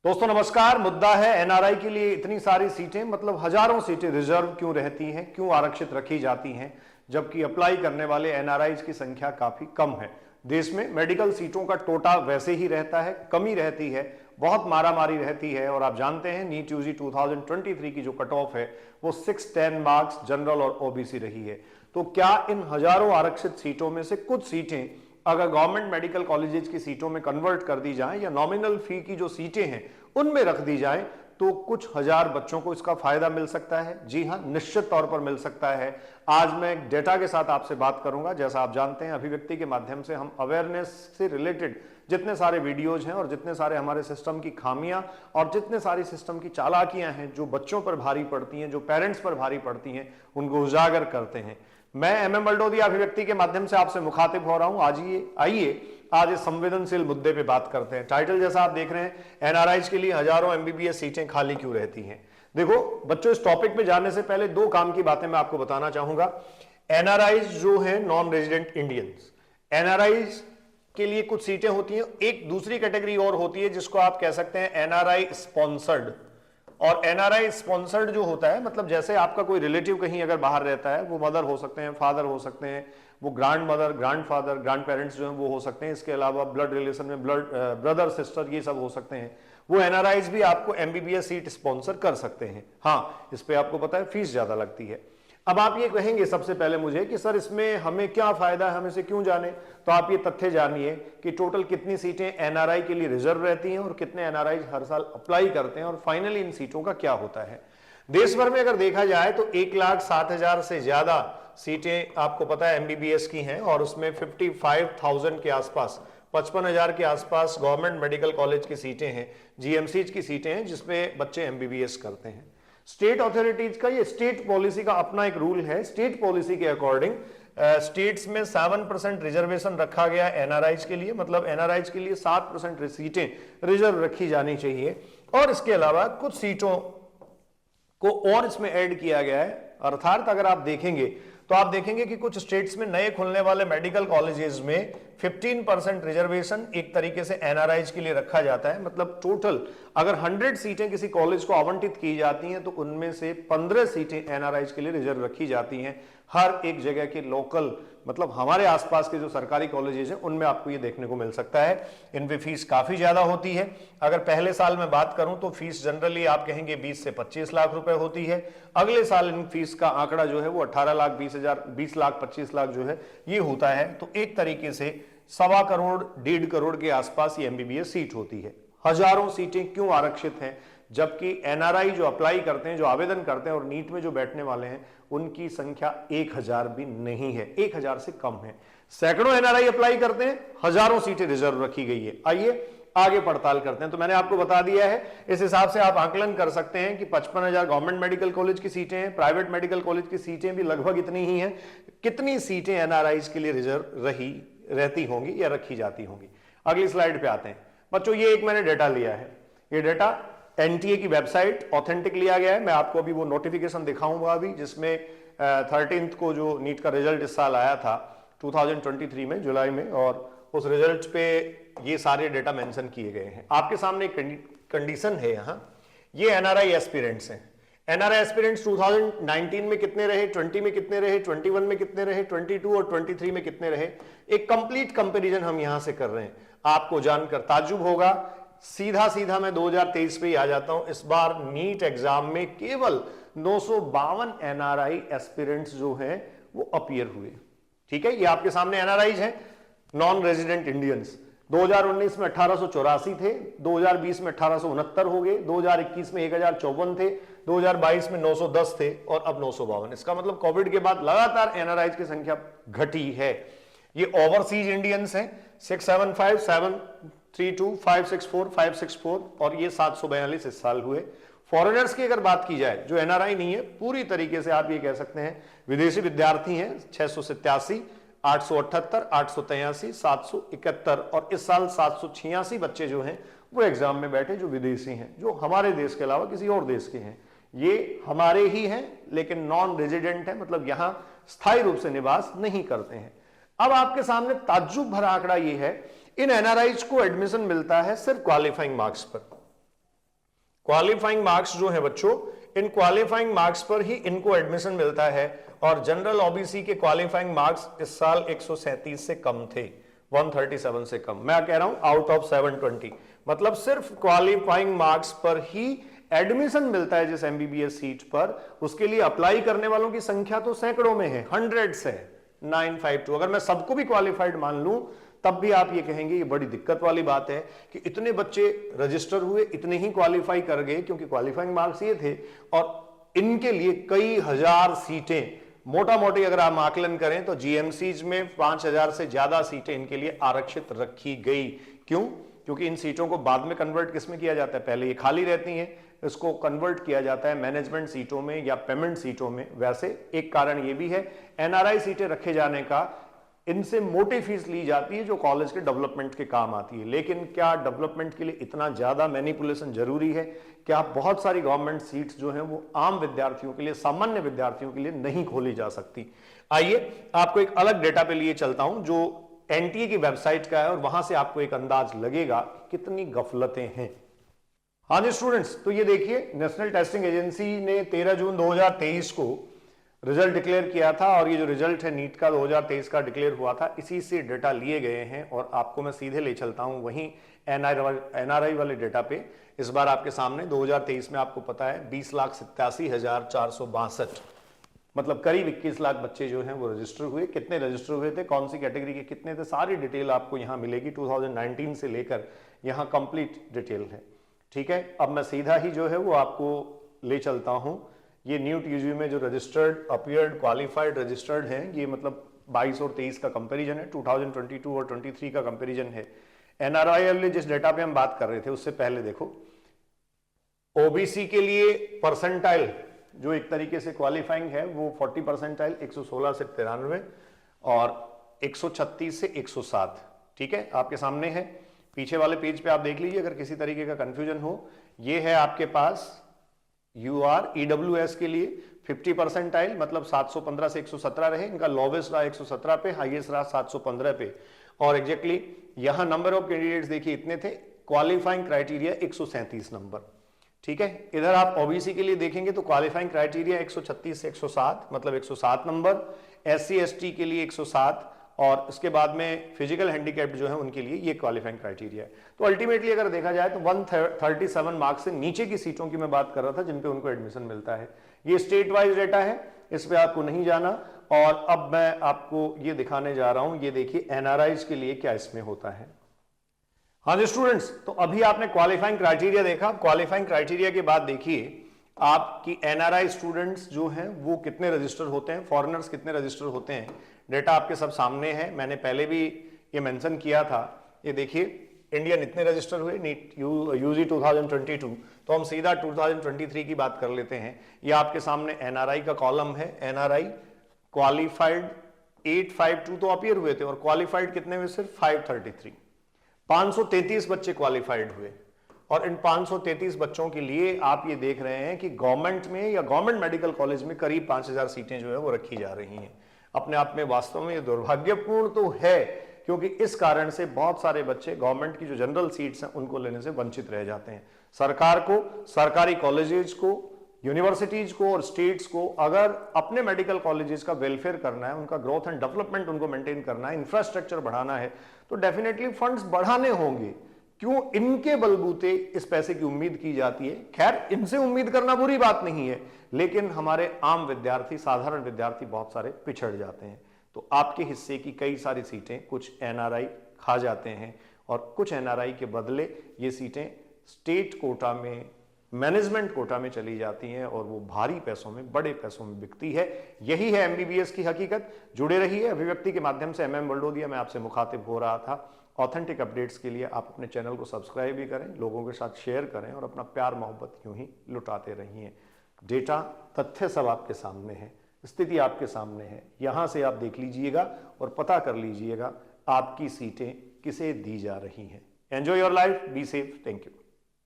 दोस्तों नमस्कार। मुद्दा है एनआरआई के लिए इतनी सारी सीटें, मतलब हजारों सीटें रिजर्व क्यों रहती हैं, क्यों आरक्षित रखी जाती हैं, जबकि अप्लाई करने वाले एनआरआईज की संख्या काफी कम है। देश में मेडिकल सीटों का टोटा वैसे ही रहता है, कमी रहती है, बहुत मारामारी रहती है। और आप जानते हैं नीट यूजी 2023 की जो कट ऑफ है वो 610 मार्क्स जनरल और ओबीसी रही है। तो क्या इन हजारों आरक्षित सीटों में से कुछ सीटें अगर गवर्नमेंट मेडिकल कॉलेजेस की सीटों में कन्वर्ट कर दी जाएं या नॉमिनल फी की जो सीटें हैं उनमें रख दी जाएं तो कुछ हजार बच्चों को इसका फायदा मिल सकता है? जी हां, निश्चित तौर पर मिल सकता है। आज मैं एक डेटा के साथ आपसे बात करूंगा। जैसा आप जानते हैं, अभिव्यक्ति के माध्यम से हम अवेयरनेस से रिलेटेड जितने सारे वीडियोज हैं और जितने सारे हमारे सिस्टम की खामियां और जितने सारी सिस्टम की चालाकियां हैं जो बच्चों पर भारी पड़ती हैं, जो पेरेंट्स पर भारी पड़ती हैं, उनको उजागर करते हैं। मैं एमएम बलडोदिया अभिव्यक्ति के माध्यम से आपसे मुखातिब हो रहा हूं। आइए आज इस संवेदनशील मुद्दे पे बात करते हैं। टाइटल जैसा आप देख रहे हैं, एनआरआईज के लिए हजारों एमबीबीएस सीटें खाली क्यों रहती हैं। देखो बच्चों, इस टॉपिक पे जाने से पहले दो काम की बातें मैं आपको बताना चाहूंगा। एनआरआईज जो है नॉन रेजिडेंट इंडियंस, एनआरआईज के लिए कुछ सीटें होती हैं। एक दूसरी कैटेगरी और होती है जिसको आप कह सकते हैं एनआरआई स्पॉन्सर्ड। और एनआरआई स्पॉन्सर्ड जो होता है, मतलब जैसे आपका कोई रिलेटिव कहीं अगर बाहर रहता है, वो मदर हो सकते हैं, फादर हो सकते हैं, वो grand mother, grand father, grand parents जो हैं वो हो सकते हैं। इसके अलावा ब्लड रिलेशन में ब्रदर सिस्टर ये सब हो सकते हैं। वो एनआरआईज भी आपको एमबीबीएस सीट स्पॉन्सर कर सकते हैं। हाँ, इस पे आपको पता है फीस ज्यादा लगती है। अब आप ये कहेंगे सबसे पहले मुझे कि सर इसमें हमें क्या फायदा है, हम इसे क्यों जाने। तो आप ये तथ्य जानिए कि टोटल कितनी सीटें एनआरआई के लिए रिजर्व रहती हैं और कितने एनआरआई हर साल अप्लाई करते हैं और फाइनली इन सीटों का क्या होता है। देश भर में अगर देखा जाए तो 1,07,000 से ज्यादा सीटें आपको पता है एमबीबीएस की हैं और उसमें 55,000 के आसपास, 55,000 के आसपास गवर्नमेंट मेडिकल कॉलेज की सीटें हैं, जीएमसीज की सीटें हैं जिसमें बच्चे एमबीबीएस करते हैं। स्टेट अथॉरिटीज का, ये स्टेट पॉलिसी का अपना एक रूल है। स्टेट पॉलिसी के अकॉर्डिंग स्टेट्स में 7% रिजर्वेशन रखा गया एनआरआईज के लिए, मतलब एनआरआईज के लिए 7% सीटें रिजर्व रखी जानी चाहिए। और इसके अलावा कुछ सीटों को और इसमें ऐड किया गया है। अर्थात अगर आप देखेंगे तो आप देखेंगे कि कुछ स्टेट्स में नए खुलने वाले मेडिकल कॉलेजेस में 15% रिजर्वेशन एक तरीके से एनआरआईज के लिए रखा जाता है। मतलब टोटल अगर 100 सीटें किसी कॉलेज को आवंटित की जाती हैं तो उनमें से 15 सीटें एनआरआईज के लिए रिजर्व रखी जाती हैं। हर एक जगह के लोकल, मतलब हमारे आसपास के जो सरकारी कॉलेजेस हैं उनमें आपको ये देखने को मिल सकता है। इनपे फीस काफी ज्यादा होती है। अगर पहले साल में बात करूं तो फीस जनरली आप कहेंगे 20 से 25 लाख रुपए होती है। अगले साल इन फीस का आंकड़ा जो है वो 18 लाख 20 लाख 25 लाख जो है ये होता है। तो एक तरीके से 1.25 करोड़ 1.5 करोड़ के आसपास ये एमबीबीएस सीट होती है। हजारों सीटें क्यों आरक्षित हैं, जबकि एनआरआई जो अप्लाई करते हैं, जो आवेदन करते हैं और नीट में जो बैठने वाले हैं उनकी संख्या 1000 भी नहीं है, 1000 से कम है। सैकड़ों एनआरआई अप्लाई करते हैं, हजारों सीटें रिजर्व रखी गई है। आइए आगे पड़ताल करते हैं। तो मैंने आपको बता दिया है, इस हिसाब से आप आकलन कर सकते हैं कि 55,000 गवर्नमेंट मेडिकल कॉलेज की सीटें हैं, प्राइवेट मेडिकल कॉलेज की सीटें भी लगभग इतनी ही हैं। कितनी सीटें एनआरआईज के लिए रिजर्व रहती होंगी या रखी जाती होंगी। अगली स्लाइड पे आते हैं। बच्चों ये एक मैंने डेटा लिया है, ये डेटा एनटीए की वेबसाइट ऑथेंटिक लिया गया है। मैं आपको अभी वो नोटिफिकेशन दिखाऊंगा अभी, जिसमें 13 को जो नीट का रिजल्ट इस साल आया था 2023 में जुलाई में, और उस रिजल्ट पे ये सारे डेटा मेंशन किए गए हैं। आपके सामने एक कंडीशन है यहाँ, ये एनआरआई एस्पिरेंट्स हैं। एनआरआई एस्पिरेंट्स 2019 में कितने रहे, 20 में कितने रहे, 21 में कितने रहे, 22 और 23 में कितने रहे। एक कंप्लीट कंपैरिजन हम यहां से कर रहे हैं। आपको जानकर ताज्जुब होगा, सीधा मैं 2023 पे ही आ जाता हूं। इस बार नीट एग्जाम में केवल 952 एनआरआई एस्पिरेंट्स जो हैं वो अपीयर हुए। ठीक है, ये आपके सामने एनआरआईज हैं, नॉन रेजिडेंट इंडियंस। 2019 में 1884 थे, 2020 में 1869 हो गए, 2021 में 1054 थे, 2022 में 910 थे और अब 952। इसका मतलब कोविड के बाद लगातार एनआरआईज की संख्या घटी है। ये ओवरसीज इंडियंस हैं, 675, 732, 564, 564 और ये 742 इस साल हुए। फॉरेनर्स की अगर बात की जाए, जो एनआरआई नहीं है, पूरी तरीके से आप ये कह सकते हैं विदेशी विद्यार्थी हैं, 687, 878, 883, 771 और इस साल 786 बच्चे जो हैं वो एग्जाम में बैठे जो विदेशी हैं, जो हमारे देश के अलावा किसी और देश के हैं। ये हमारे ही हैं लेकिन नॉन रेजिडेंट है, मतलब यहां स्थायी रूप से निवास नहीं करते हैं। अब आपके सामने ताज्जुब भरा आंकड़ा ये है, इन एनआरआईज को एडमिशन मिलता है सिर्फ क्वालिफाइंग मार्क्स पर। क्वालिफाइंग मार्क्स जो है बच्चों, इन क्वालिफाइंग मार्क्स पर ही इनको एडमिशन मिलता है। और जनरल ओबीसी के क्वालिफाइंग मार्क्स इस साल 137 से कम थे, 137 से कम। मैं कह रहा हूं आउट ऑफ 720, मतलब सिर्फ क्वालिफाइंग मार्क्स पर ही एडमिशन मिलता है जिस एमबीबीएस सीट पर। उसके लिए अप्लाई करने वालों की संख्या तो सैकड़ों में है, हंड्रेड्स है, 952। अगर मैं सबको भी क्वालिफाइड मान लूं तब भी आप ये कहेंगे ये बड़ी दिक्कत वाली बात है कि इतने बच्चे रजिस्टर हुए, इतने ही क्वालिफाई कर गए, क्योंकि क्वालिफाइंग मार्क्स ये थे। और इनके लिए कई हजार सीटें, मोटा मोटी अगर आप आकलन करें तो जीएमसीज में 5000 से ज्यादा सीटें इनके लिए आरक्षित रखी गई। क्यों? क्योंकि इन सीटों को बाद में कन्वर्ट किसमें किया जाता है, पहले ये खाली रहती हैं, इसको कन्वर्ट किया जाता है मैनेजमेंट सीटों में या पेमेंट सीटों में। वैसे एक कारण ये भी है एनआरआई सीटें रखे जाने का, इनसे मोटी फीस ली जाती है जो कॉलेज के डेवलपमेंट के काम आती है। लेकिन क्या डेवलपमेंट के लिए इतना ज्यादा मैनिपुलेशन जरूरी है? क्या बहुत सारी गवर्नमेंट सीट्स जो हैं वो आम विद्यार्थियों के लिए, सामान्य विद्यार्थियों के लिए नहीं खोली जा सकती? आइए आपको एक अलग डेटा पे लिए चलता हूं जो एनटीए की वेबसाइट का है, और वहां से आपको एक अंदाज लगेगा कितनी गफलतें हैं। हाँ जी स्टूडेंट्स, तो ये देखिए, नेशनल टेस्टिंग एजेंसी ने 13 जून 2023 को रिजल्ट डिक्लेयर किया था, और ये जो रिजल्ट है नीट का 2023 का डिक्लेयर हुआ था, इसी से डेटा लिए गए हैं। और आपको मैं सीधे ले चलता हूं वहीं एनआरआई वाले डेटा पे। इस बार आपके सामने 2023 में आपको पता है 20,87,462, मतलब करीब 21 लाख बच्चे जो हैं वो रजिस्टर हुए। कितने रजिस्टर हुए थे, कौन सी कैटेगरी के कितने थे, सारी डिटेल आपको यहां मिलेगी। 2019 से लेकर यहां कंप्लीट डिटेल है, ठीक है। अब मैं सीधा ही जो है वो आपको ले चलता हूं। ये न्यू टीजी में जो रजिस्टर्ड, अपीयर्ड, क्वालिफाइड, रजिस्टर्ड हैं, ये मतलब 22 और 23 का कंपैरिजन है, 2022 और 23 का कंपैरिजन है। एनआरआई वाले जिस डेटा पे हम बात कर रहे थे उससे पहले देखो, ओबीसी के लिए परसेंटाइल जो एक तरीके से क्वालिफाइंग है वो 40 परसेंटाइल 116 से 93 और 136 से 107, ठीक है, आपके सामने है। पीछे वाले पेज पे आप देख लीजिए अगर किसी तरीके का कंफ्यूजन हो। ये है आपके पास यूआर ईडब्ल्यूएस के लिए 50 परसेंटाइल, मतलब 715 से 117 रहे, इनका लोवेस्ट रहा 117 पे, हाईएस्ट रहा 715 पे। और एग्जैक्टली यहां नंबर ऑफ कैंडिडेट्स देखिए इतने थे, क्वालिफाइंग क्राइटेरिया 137 नंबर, ठीक है। इधर आप ओबीसी के लिए देखेंगे तो क्वालिफाइंग क्राइटेरिया 136 से 107, मतलब 107 नंबर, एससी एसटी के लिए 107, और इसके बाद में फिजिकल हैंडीकैप्ड जो है उनके लिए ये क्वालिफाइंग क्राइटेरिया है। तो अल्टीमेटली अगर देखा जाए तो 137 मार्क्स से नीचे की सीटों की मैं बात कर रहा था जिन पे उनको एडमिशन मिलता है। ये स्टेट वाइज डेटा है, इस पे आपको नहीं जाना। और अब मैं आपको ये दिखाने जा रहा हूं, ये देखिए एनआरआईज के लिए क्या इसमें होता है। हाँ जी स्टूडेंट्स, तो अभी आपने क्वालिफाइंग क्राइटेरिया देखा। क्वालिफाइंग क्राइटेरिया के बाद देखिए आपकी एनआरआई स्टूडेंट्स जो हैं वो कितने रजिस्टर होते हैं, फॉरेनर्स कितने रजिस्टर होते हैं। डेटा आपके सब सामने है, मैंने पहले भी ये मेंशन किया था। ये देखिए इंडियन इतने रजिस्टर हुए नीट यूजी 2022, तो हम सीधा 2023 की बात कर लेते हैं। ये आपके सामने एनआरआई का कॉलम है। एनआरआई क्वालिफाइड 852 तो अपीयर हुए थे, और क्वालिफाइड कितने हुए, सिर्फ 533। 533 बच्चे क्वालिफाइड हुए, और इन 533 बच्चों के लिए आप ये देख रहे हैं कि गवर्नमेंट में या गवर्नमेंट मेडिकल कॉलेज में करीब 5000 सीटें जो है वो रखी जा रही हैं। अपने आप में वास्तव में ये दुर्भाग्यपूर्ण तो है, क्योंकि इस कारण से बहुत सारे बच्चे गवर्नमेंट की जो जनरल सीट्स हैं उनको लेने से वंचित रह जाते हैं। सरकार को, सरकारी कॉलेजेस को, यूनिवर्सिटीज को और स्टेट्स को अगर अपने मेडिकल कॉलेजेस का वेलफेयर करना है, उनका ग्रोथ एंड डेवलपमेंट उनको मेंटेन करना है, इंफ्रास्ट्रक्चर बढ़ाना है, तो डेफिनेटली फंड्स बढ़ाने होंगे। क्यों इनके बलबूते इस पैसे की उम्मीद की जाती है? खैर, इनसे उम्मीद करना बुरी बात नहीं है, लेकिन हमारे आम विद्यार्थी, साधारण विद्यार्थी बहुत सारे पिछड़ जाते हैं। तो आपके हिस्से की कई सारी सीटें कुछ एनआरआई खा जाते हैं, और कुछ एनआरआई के बदले ये सीटें स्टेट कोटा में, मैनेजमेंट कोटा में चली जाती हैं, और वो भारी पैसों में, बड़े पैसों में बिकती है। यही है एमबीबीएस की हकीकत। जुड़े रहिए अभिव्यक्ति के माध्यम से। एमएम बलडोदिया मैं आपसे मुखातिब हो रहा था। ऑथेंटिक अपडेट्स के लिए आप अपने चैनल को सब्सक्राइब भी करें, लोगों के साथ शेयर करें, और अपना प्यार मोहब्बत यूं ही लुटाते रहिए। डेटा, तथ्य सब आपके सामने है, स्थिति आपके सामने है। यहां से आप देख लीजिएगा और पता कर लीजिएगा आपकी सीटें किसे दी जा रही हैं। Enjoy your life, be safe, thank you.